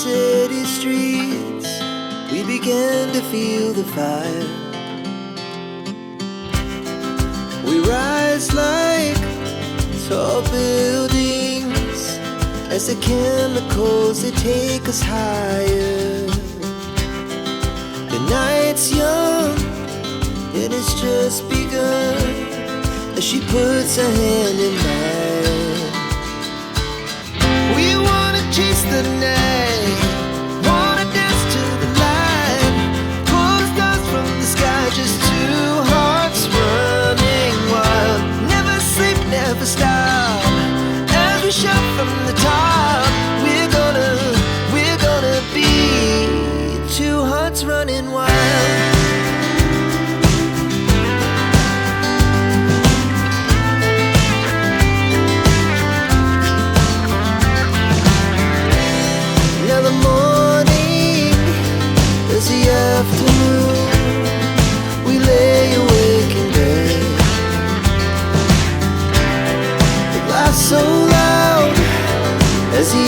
city streets, we began to feel the fire. We rise like tall buildings as the chemicals, they take us higher. The night's young and it's just begun as she puts her hand in mine. We wanna chase the night, wanna dance to the light, pull the stars from the sky, just two hearts running wild. Never sleep, never stop, as we shout from the top. We're gonna be two hearts running wild. Afternoon, we lay awake in bed. It laughs so loud as the